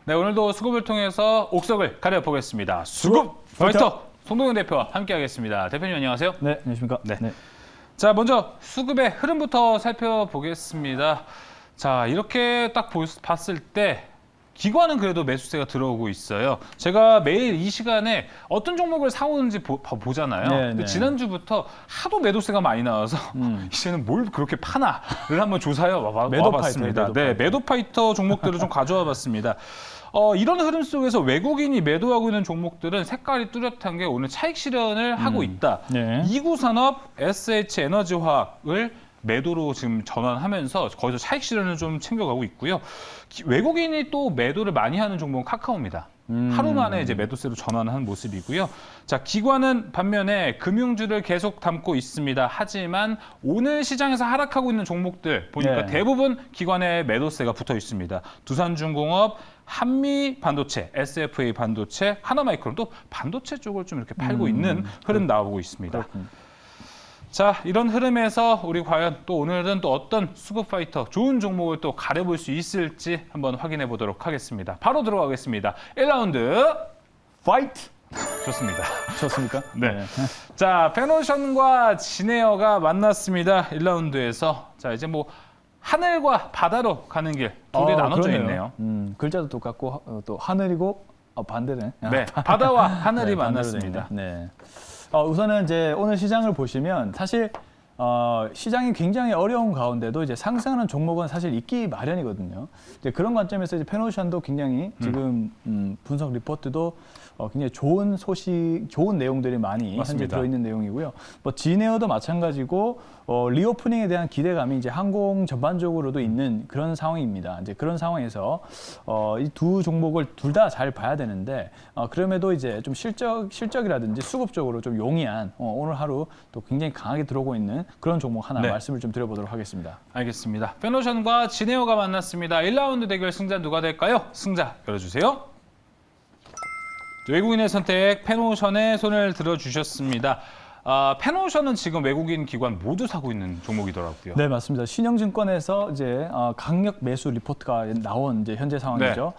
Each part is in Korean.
네, 오늘도 수급을 통해서 옥석을 가려보겠습니다. 수급 파이터 송동영 대표와 함께하겠습니다. 대표님 안녕하세요. 네, 안녕하십니까. 네. 자, 먼저 수급의 흐름부터 살펴보겠습니다. 자, 이렇게 딱 봤을 때 기관은 그래도 매수세가 들어오고 있어요. 제가 매일 이 시간에 어떤 종목을 사오는지 보잖아요. 네, 근데 네. 지난주부터 하도 매도세가 많이 나와서 이제는 뭘 그렇게 파나를 한번 조사해 와봤습니다. 네, 매도 파이터 종목들을 좀 가져와 봤습니다. 이런 흐름 속에서 외국인이 매도하고 있는 종목들은 색깔이 뚜렷한 게 오늘 차익 실현을 하고 있다. 네. 이구산업, SH에너지화학을 매도로 지금 전환하면서 거기서 차익 실현을 좀 챙겨가고 있고요. 외국인이 또 매도를 많이 하는 종목은 카카오입니다. 하루 만에 이제 매도세로 전환하는 모습이고요. 자, 기관은 반면에 금융주를 계속 담고 있습니다. 하지만 오늘 시장에서 하락하고 있는 종목들 보니까 네. 대부분 기관의 매도세가 붙어 있습니다. 두산중공업, 한미반도체, SFA 반도체, 하나마이크론도 반도체 쪽을 좀 이렇게 팔고 있는 흐름 나오고 있습니다. 그렇군요. 자, 이런 흐름에서 우리 과연 또 오늘은 또 어떤 수급 파이터 좋은 종목을 또 가려볼 수 있을지 한번 확인해 보도록 하겠습니다. 바로 들어가겠습니다. 1라운드 파이트! 좋습니다. 좋습니까? 네. 자, 페노션과 진에어가 만났습니다. 1라운드에서. 자, 이제 뭐 하늘과 바다로 가는 길 둘이 나눠져 그러네요. 있네요. 글자도 똑같고 또 하늘이고 반대네. 네, 바다와 하늘이 네, 반대로 만났습니다. 돼 있네. 네. 우선은 이제 오늘 시장을 보시면 사실 시장이 굉장히 어려운 가운데도 이제 상승하는 종목은 사실 있기 마련이거든요. 이제 그런 관점에서 이제 페노션도 굉장히 지금 분석 리포트도 굉장히 좋은 소식, 좋은 내용들이 많이 맞습니다. 현재 들어있는 내용이고요. 뭐 진에어도 마찬가지고 리오프닝에 대한 기대감이 이제 항공 전반적으로도 있는 그런 상황입니다. 이제 그런 상황에서 이 두 종목을 둘 다 잘 봐야 되는데 그럼에도 이제 좀 실적이라든지 수급적으로 좀 용이한 오늘 하루 또 굉장히 강하게 들어오고 있는 그런 종목 하나 네. 말씀을 좀 드려보도록 하겠습니다. 알겠습니다. 페노션과 진에어가 만났습니다. 1라운드 대결 승자 누가 될까요? 승자 열어주세요. 외국인의 선택 페노션에 손을 들어주셨습니다. 페노션은 지금 외국인 기관 모두 사고 있는 종목이더라고요. 네, 맞습니다. 신영증권에서 이제 강력 매수 리포트가 나온 이제 현재 상황이죠.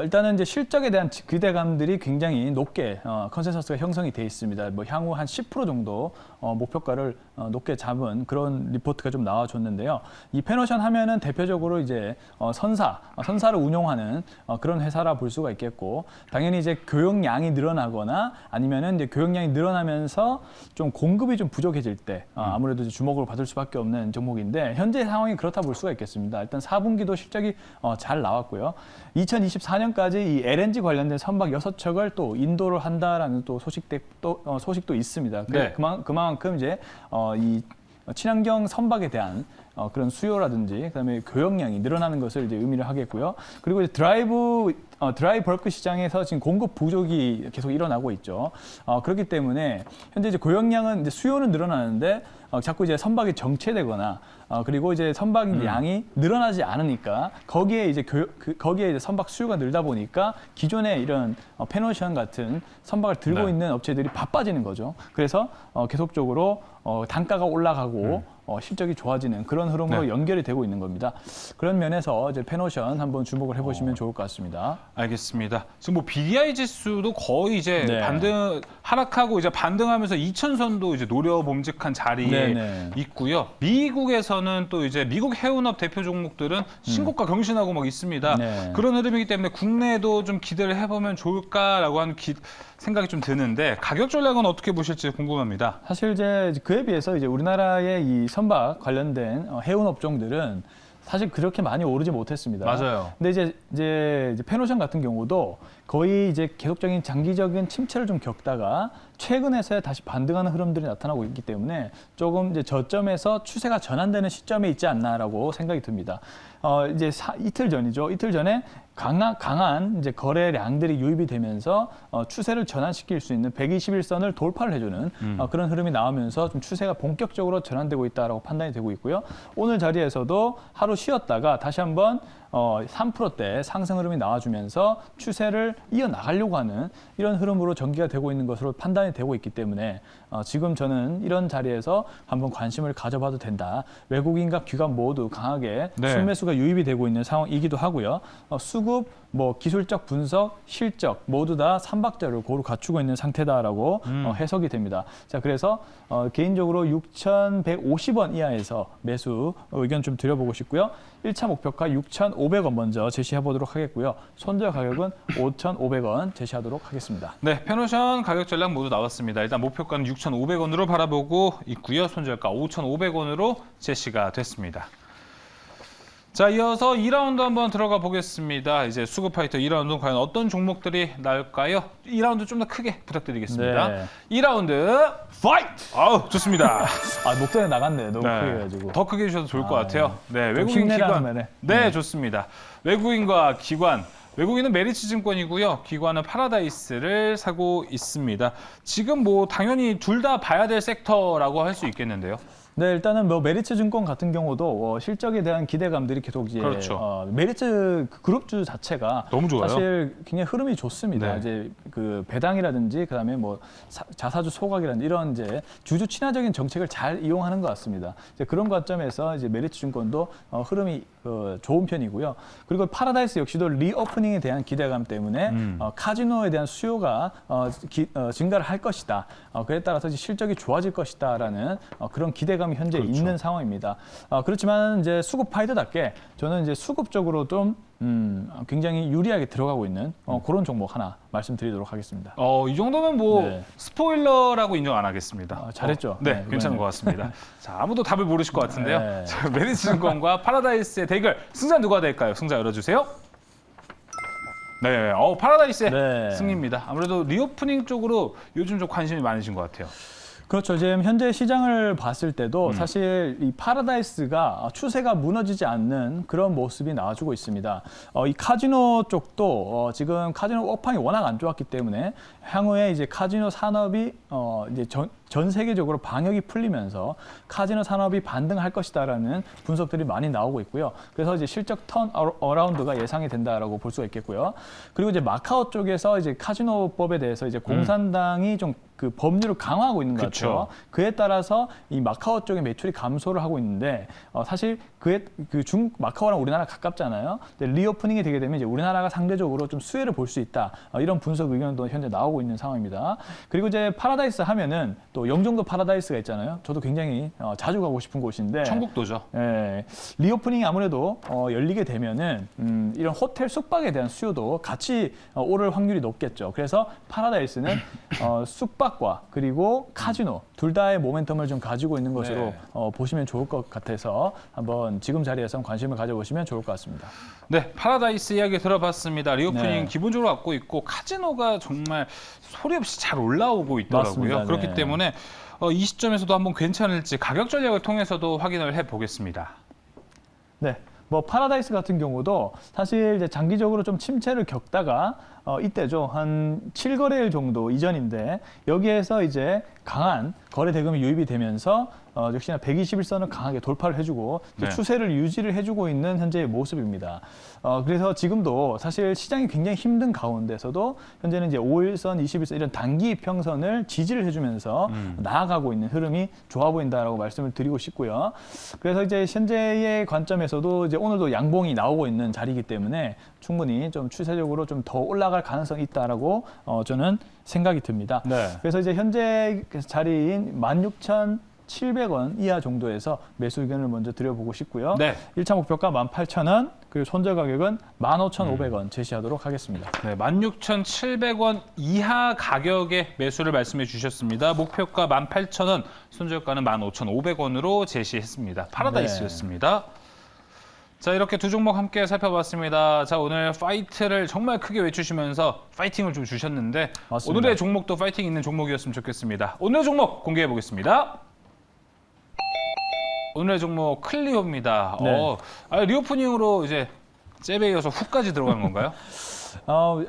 일단은 이제 실적에 대한 기대감들이 굉장히 높게 컨센서스가 형성이 돼 있습니다. 뭐 향후 한 10% 정도 목표가를 높게 잡은 그런 리포트가 좀 나와줬는데요. 이 페노션 하면은 대표적으로 이제 선사를 운용하는 그런 회사라 볼 수가 있겠고, 당연히 이제 교역량이 늘어나거나 아니면은 이제 교역량이 늘어나면서 좀 공급이 좀 부족해질 때 아무래도 이제 주목을 받을 수밖에 없는 종목인데 현재 상황이 그렇다 볼 수가 있겠습니다. 일단 4분기도 실적이 잘 나왔고요. 2024년까지 이 LNG 관련된 선박 6척을 또 인도를 한다라는 또 소식도 있습니다. 네. 그만큼 이제 이 친환경 선박에 대한 그런 수요라든지 그다음에 교역량이 늘어나는 것을 이제 의미를 하겠고요. 그리고 이제 드라이 벌크 시장에서 지금 공급 부족이 계속 일어나고 있죠. 그렇기 때문에 현재 이제 교역량은 이제 수요는 늘어나는데 자꾸 이제 선박이 정체되거나 그리고 이제 선박 양이 늘어나지 않으니까 거기에 이제 거기에 이제 선박 수요가 늘다 보니까 기존에 이런 페노션 같은 선박을 들고 네. 있는 업체들이 바빠지는 거죠. 그래서 계속적으로 단가가 올라가고 실적이 좋아지는 그런 흐름으로 네. 연결이 되고 있는 겁니다. 그런 면에서 이제 페노션 한번 주목을 해보시면 좋을 것 같습니다. 알겠습니다. 지금 뭐 BDI 지수도 거의 이제 네. 하락하고 이제 반등하면서 2000선도 이제 노려봄직한 자리에 네. 있고요. 미국에서는 또 이제 미국 해운업 대표 종목들은 신고가 경신하고 막 있습니다. 네. 그런 흐름이기 때문에 국내에도 좀 기대를 해보면 좋을까라고 하는 생각이 좀 드는데 가격 전략은 어떻게 보실지 궁금합니다. 사실 이제 그에 비해서 이제 우리나라의 이 선박 관련된 해운 업종들은 사실 그렇게 많이 오르지 못했습니다. 맞아요. 근데 이제 페노션 같은 경우도 거의 이제 계속적인 장기적인 침체를 좀 겪다가 최근에서야 다시 반등하는 흐름들이 나타나고 있기 때문에 조금 이제 저점에서 추세가 전환되는 시점에 있지 않나라고 생각이 듭니다. 이제 이틀 전이죠. 이틀 전에 강한 이제 거래량들이 유입이 되면서 추세를 전환시킬 수 있는 121선을 돌파를 해주는 그런 흐름이 나오면서 좀 추세가 본격적으로 전환되고 있다라고 판단이 되고 있고요. 오늘 자리에서도 하루 쉬었다가 다시 한번 3%대 상승 흐름이 나와주면서 추세를 이어나가려고 하는 이런 흐름으로 전개가 되고 있는 것으로 판단이 되고 있기 때문에 지금 저는 이런 자리에서 한번 관심을 가져봐도 된다. 외국인과 기관 모두 강하게 네. 순매수가 유입이 되고 있는 상황이기도 하고요. 수급 뭐 기술적 분석, 실적 모두 다 삼박자를 고루 갖추고 있는 상태다라고 해석이 됩니다. 자, 그래서 개인적으로 6,150원 이하에서 매수 의견 좀 드려보고 싶고요. 1차 목표가 6,500원 먼저 제시해 보도록 하겠고요. 손절 가격은 5,500원 제시하도록 하겠습니다. 네, 페노션 가격 전략 모두 나왔습니다. 일단 목표가는 6,500원으로 바라보고 있고요. 손절가 5,500원으로 제시가 됐습니다. 자, 이어서 2라운드 한번 들어가 보겠습니다. 이제 수급 파이터 2라운드는 과연 어떤 종목들이 나올까요? 2라운드 좀 더 크게 부탁드리겠습니다. 네. 2라운드 파이트! 아우, 좋습니다. 아, 목전에 나갔네. 너무 네, 크게 해가지고. 더 크게 해주셔도 좋을 것 같아요. 네, 좀 외국인 힘내라는 기관. 말에. 네, 좋습니다. 외국인과 기관. 외국인은 메리츠증권이고요. 기관은 파라다이스를 사고 있습니다. 지금 뭐 당연히 둘 다 봐야 될 섹터라고 할 수 있겠는데요. 네, 일단은 뭐 메리츠 증권 같은 경우도 실적에 대한 기대감들이 계속 이제 그렇죠. 메리츠 그룹주 자체가 너무 좋아요. 사실 굉장히 흐름이 좋습니다. 네. 이제 그 배당이라든지 그다음에 뭐 자사주 소각이라든지 이런 이제 주주 친화적인 정책을 잘 이용하는 것 같습니다. 이제 그런 관점에서 이제 메리츠 증권도 흐름이 좋은 편이고요. 그리고 파라다이스 역시도 리오프닝에 대한 기대감 때문에 카지노에 대한 수요가 증가를 할 것이다. 그에 따라서 실적이 좋아질 것이다라는 그런 기대감이 현재 그렇죠. 있는 상황입니다. 그렇지만 이제 수급 파이터답게 저는 이제 수급적으로 좀 굉장히 유리하게 들어가고 있는 그런 종목 하나 말씀드리도록 하겠습니다. 이 정도면 뭐 네. 스포일러라고 인정 안 하겠습니다. 잘했죠. 네, 네, 괜찮은 이번에는. 것 같습니다. 자, 아무도 답을 모르실 것 같은데요. 네. 자, 메리츠증권과 파라다이스의 대결. 승자 누가 될까요? 승자 열어주세요. 네, 파라다이스의 네. 승리입니다. 아무래도 리오프닝 쪽으로 요즘 좀 관심이 많으신 것 같아요. 그렇죠. 지금 현재 시장을 봤을 때도 사실 이 파라다이스가 추세가 무너지지 않는 그런 모습이 나와주고 있습니다. 이 카지노 쪽도 지금 카지노 업황이 워낙 안 좋았기 때문에 향후에 이제 카지노 산업이 이제 전 세계적으로 방역이 풀리면서 카지노 산업이 반등할 것이다라는 분석들이 많이 나오고 있고요. 그래서 이제 실적 턴 어라운드가 예상이 된다라고 볼 수가 있겠고요. 그리고 이제 마카오 쪽에서 이제 카지노법에 대해서 이제 공산당이 좀 그 법률을 강화하고 있는 것 같아요. 그에 따라서 이 마카오 쪽의 매출이 감소를 하고 있는데 사실 마카오랑 우리나라 가깝잖아요. 근데 리오프닝이 되게 되면 이제 우리나라가 상대적으로 좀 수혜를 볼 수 있다. 이런 분석 의견도 현재 나오고 있는 상황입니다. 그리고 이제 파라다이스 하면은 또 영종도 파라다이스가 있잖아요. 저도 굉장히 자주 가고 싶은 곳인데 천국도죠. 예, 리오프닝이 아무래도 열리게 되면은 이런 호텔 숙박에 대한 수요도 같이 오를 확률이 높겠죠. 그래서 파라다이스는 숙박과 그리고 카지노 둘 다의 모멘텀을 좀 가지고 있는 것으로 네. 보시면 좋을 것 같아서 한번 지금 자리에서 관심을 가져보시면 좋을 것 같습니다. 네, 파라다이스 이야기 들어봤습니다. 리오프닝 네. 기본적으로 갖고 있고 카지노가 정말 소리 없이 잘 올라오고 있더라고요. 맞습니다. 그렇기 네. 때문에 이 시점에서도 한번 괜찮을지 가격 전략을 통해서도 확인을 해보겠습니다. 네. 뭐 파라다이스 같은 경우도 사실 이제 장기적으로 좀 침체를 겪다가 이때죠. 한 7거래일 정도 이전인데 여기에서 이제 강한 거래 대금이 유입이 되면서 역시나 121선을 강하게 돌파를 해주고 네. 추세를 유지를 해주고 있는 현재의 모습입니다. 그래서 지금도 사실 시장이 굉장히 힘든 가운데서도 현재는 이제 5일선, 21선 이런 단기 이평선을 지지를 해주면서 나아가고 있는 흐름이 좋아 보인다라고 말씀을 드리고 싶고요. 그래서 이제 현재의 관점에서도 이제 오늘도 양봉이 나오고 있는 자리이기 때문에 충분히 좀 추세적으로 좀 더 올라갈 가능성이 있다라고 저는 생각이 듭니다. 네. 그래서 이제 현재 자리인 16,700원 이하 정도에서 매수 의견을 먼저 드려보고 싶고요. 네. 1차 목표가 18,000원, 그리고 손절 가격은 15,500원 제시하도록 하겠습니다. 네, 16,700원 이하 가격의 매수를 말씀해 주셨습니다. 목표가 18,000원, 손절가는 15,500원으로 제시했습니다. 파라다이스였습니다. 자, 이렇게 두 종목 함께 살펴봤습니다. 자, 오늘 파이트를 정말 크게 외치시면서 파이팅을 좀 주셨는데 맞습니다. 오늘의 종목도 파이팅 있는 종목이었으면 좋겠습니다. 오늘의 종목 공개해 보겠습니다. 오늘의 종목 클리오입니다. 네. 리오프닝으로 이제 잽에 이어서 훅까지 들어간 건가요?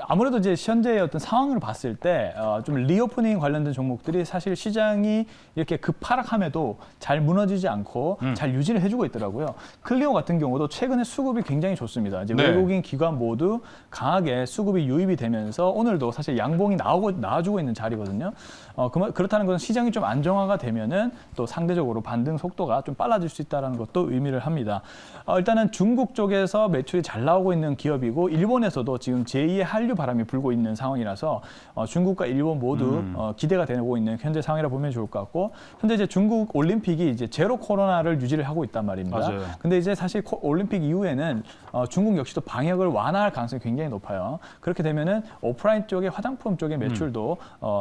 아무래도 이제 현재의 어떤 상황을 봤을 때 좀 리오프닝 관련된 종목들이 사실 시장이 이렇게 급하락함에도 잘 무너지지 않고 잘 유지를 해주고 있더라고요. 클리오 같은 경우도 최근에 수급이 굉장히 좋습니다. 이제 네. 외국인 기관 모두 강하게 수급이 유입이 되면서 오늘도 사실 양봉이 나와주고 있는 자리거든요. 그렇다는 것은 시장이 좀 안정화가 되면은 또 상대적으로 반등 속도가 좀 빨라질 수 있다는 것도 의미를 합니다. 일단은 중국 쪽에서 매출이 잘 나오고 있는 기업이고 일본에서도 지금 제2의 한류 바람이 불고 있는 상황이라서 중국과 일본 모두 기대가 되고 있는 현재 상황이라 보면 좋을 것 같고 현재 이제 중국 올림픽이 이제 제로 코로나를 유지를 하고 있단 말입니다. 맞아요. 근데 이제 사실 올림픽 이후에는 중국 역시도 방역을 완화할 가능성이 굉장히 높아요. 그렇게 되면은 오프라인 쪽의 화장품 쪽의 매출도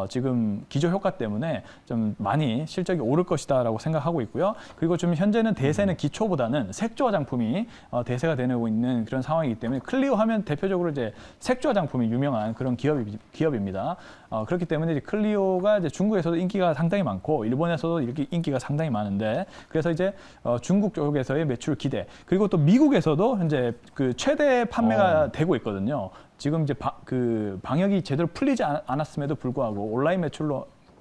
지금 기저 효과 때문에 좀 많이 실적이 오를 것이다라고 생각하고 있고요. 그리고 좀 현재는 대세는 기초보다는 색조 화장품이 대세가 되고 있는 그런 상황이기 때문에 클리오 하면 대표적으로 이제 색조 화장품이 유명한 그런 기업입니다. 그렇기 때문에 이제 클리오가 이제 중국에서도 인기가 상당히 많고 일본에서도 이렇게 인기가 상당히 많은데 그래서 이제 중국 쪽에서의 매출 기대 그리고 또 미국에서도 현재 그 최대 판매가 되고 있거든요. 지금 이제 방역이 제대로 풀리지 않았음에도 불구하고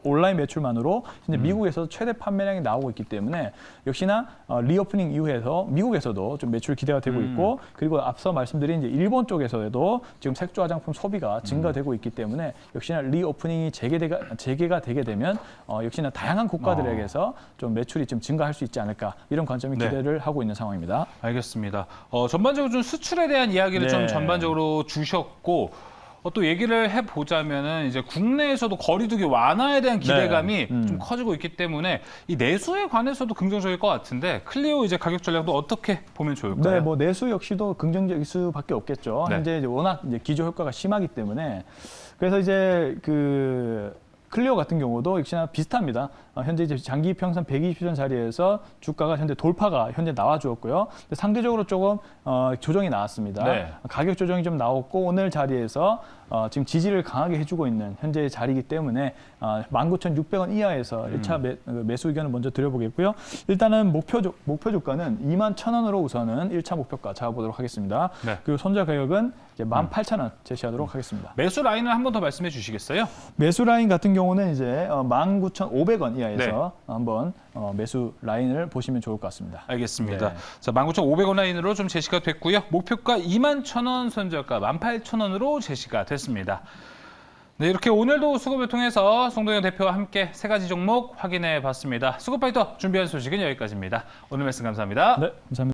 온라인 매출만으로 현재 미국에서 최대 판매량이 나오고 있기 때문에 역시나 리오프닝 이후에서 미국에서도 좀 매출 기대가 되고 있고 그리고 앞서 말씀드린 이제 일본 쪽에서도 지금 색조 화장품 소비가 증가되고 있기 때문에 역시나 리오프닝이 재개가 되게 되면 역시나 다양한 국가들에게서 좀 매출이 좀 증가할 수 있지 않을까 이런 관점이 기대를 하고 있는 상황입니다. 알겠습니다. 전반적으로 좀 수출에 대한 이야기를 좀 전반적으로 주셨고 또 얘기를 해보자면은 이제 국내에서도 거리두기 완화에 대한 기대감이 좀 커지고 있기 때문에 이 내수에 관해서도 긍정적일 것 같은데 클리오 이제 가격 전략도 어떻게 보면 좋을까요? 네, 뭐 내수 역시도 긍정적일 수밖에 없겠죠. 네. 현재 이제 워낙 이제 기저 효과가 심하기 때문에 그래서 이제 클리오 같은 경우도 역시나 비슷합니다. 현재 이제 장기 평선 120선 자리에서 주가가 현재 돌파가 현재 나와주었고요. 근데 상대적으로 조금 조정이 나왔습니다. 네. 가격 조정이 좀 나왔고 오늘 자리에서 지금 지지를 강하게 해주고 있는 현재의 자리이기 때문에 19,600원 이하에서 1차 매수 의견을 먼저 드려보겠고요. 일단은 목표 주가는 21,000원으로 우선은 1차 목표가 잡아보도록 하겠습니다. 네. 그리고 손절 가격은 이제 18,000원 제시하도록 하겠습니다. 매수 라인을 한 번 더 말씀해 주시겠어요? 매수 라인 같은 경우는 이제 19,500원 이하에서 한번 매수 라인을 보시면 좋을 것 같습니다. 알겠습니다. 네. 자, 19,500원 라인으로 좀 제시가 됐고요. 목표가 21,000원, 손절가 18,000원으로 제시가 됐습니다. 네, 이렇게 오늘도 수급을 통해서 송동현 대표와 함께 세 가지 종목 확인해 봤습니다. 수급파이터 준비한 소식은 여기까지입니다. 오늘 말씀 감사합니다. 네, 감사합니다.